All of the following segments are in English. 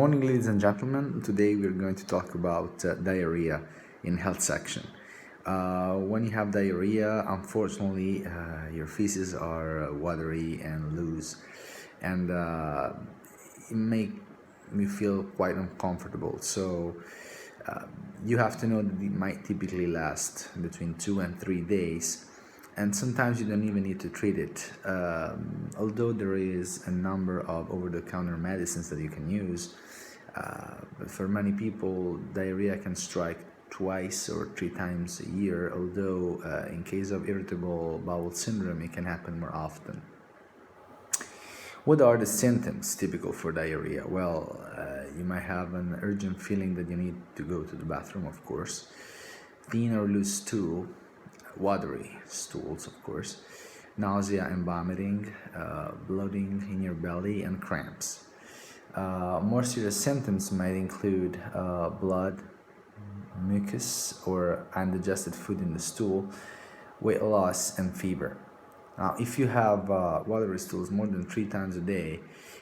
Good morning, ladies and gentlemen. Today we're going to talk about diarrhea in health section. When you have diarrhea, unfortunately, your feces are watery and loose, and it make me feel quite uncomfortable. So you have to know that it might typically last between 2 and 3 days, and sometimes you don't even need to treat it. Although there is a number of over-the-counter medicines that you can use, but for many people, diarrhea can strike twice or 3 times a year, although in case of irritable bowel syndrome, it can happen more often. What are the symptoms typical for diarrhea? Well, you might have an urgent feeling that you need to go to the bathroom, of course, thin or loose stool, watery stools, of course, nausea and vomiting, bloating in your belly, and cramps. More serious symptoms might include blood, mucus, or undigested food in the stool, weight loss, and fever. Now, if you have watery stools more than 3 times a day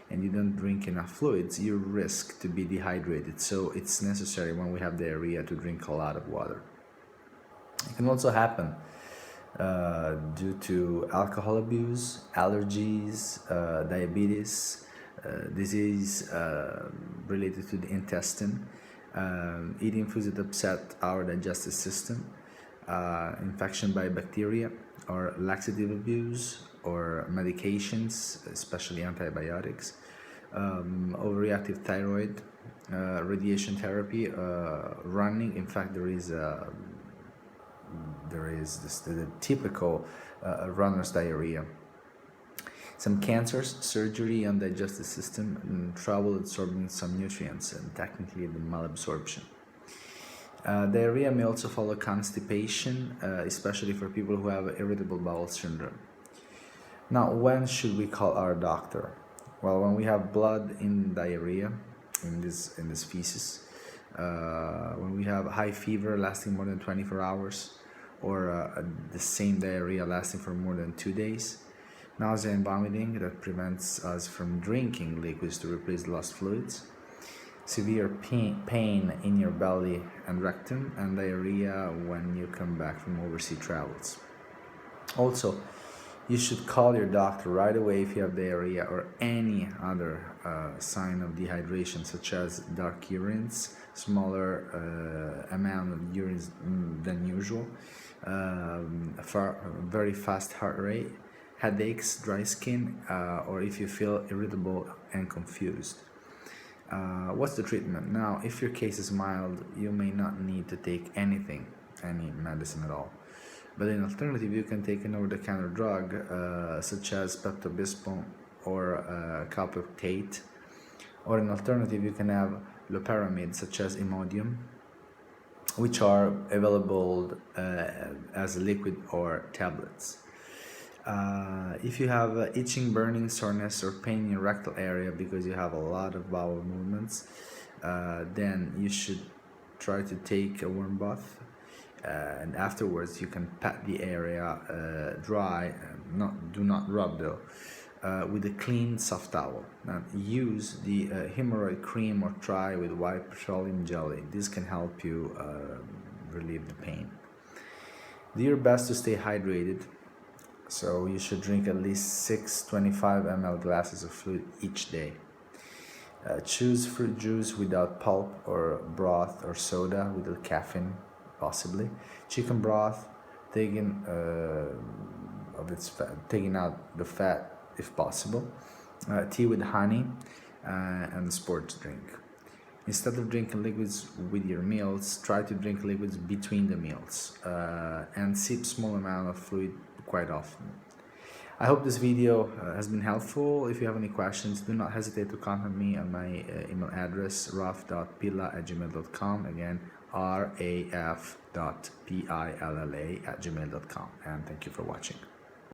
and you don't drink enough fluids, you risk to be dehydrated. So it's necessary when we have diarrhea to drink a lot of water. It can also happen due to alcohol abuse, allergies, diabetes, disease related to the intestine, eating foods that upset our digestive system, infection by bacteria, or laxative abuse, or medications, especially antibiotics, overreactive thyroid, radiation therapy, running. In fact, there is the typical runner's diarrhea. Some cancers, surgery on digestive system, and trouble absorbing some nutrients, and technically the malabsorption. Diarrhea may also follow constipation, especially for people who have irritable bowel syndrome. Now, when should we call our doctor? Well, when we have blood in diarrhea, in this feces, when we have high fever lasting more than 24 hours, or the same diarrhea lasting for more than 2 days, nausea and vomiting that prevents us from drinking liquids to replace lost fluids, severe pain in your belly and rectum, and diarrhea when you come back from overseas travels. Also, you should call your doctor right away if you have diarrhea or any other sign of dehydration, such as dark urines, smaller amount of urine than usual, very fast heart rate, headaches, dry skin, or if you feel irritable and confused. What's the treatment? Now, if your case is mild, you may not need to take any medicine at all. But in alternative, you can take an over-the-counter drug such as Pepto-Bismol or calprotectate, or in alternative, you can have loperamide such as Imodium, which are available as a liquid or tablets. If you have itching, burning, soreness, or pain in your rectal area because you have a lot of bowel movements, then you should try to take a warm bath, and afterwards you can pat the area dry, do not rub though, with a clean soft towel. Now, use the hemorrhoid cream or try with white petroleum jelly. This can help you relieve the pain. Do your best to stay hydrated. So you should drink at least 6 25 ml glasses of fluid each day. Choose fruit juice without pulp, or broth or soda without caffeine, possibly. Chicken broth, taking out the fat if possible. Tea with honey, and sports drink. Instead of drinking liquids with your meals, try to drink liquids between the meals, and sip small amount of fluid quite often. I hope this video has been helpful. If you have any questions, do not hesitate to contact me on my email address, raf.pilla@gmail.com. Again, raf.pilla@gmail.com. And thank you for watching.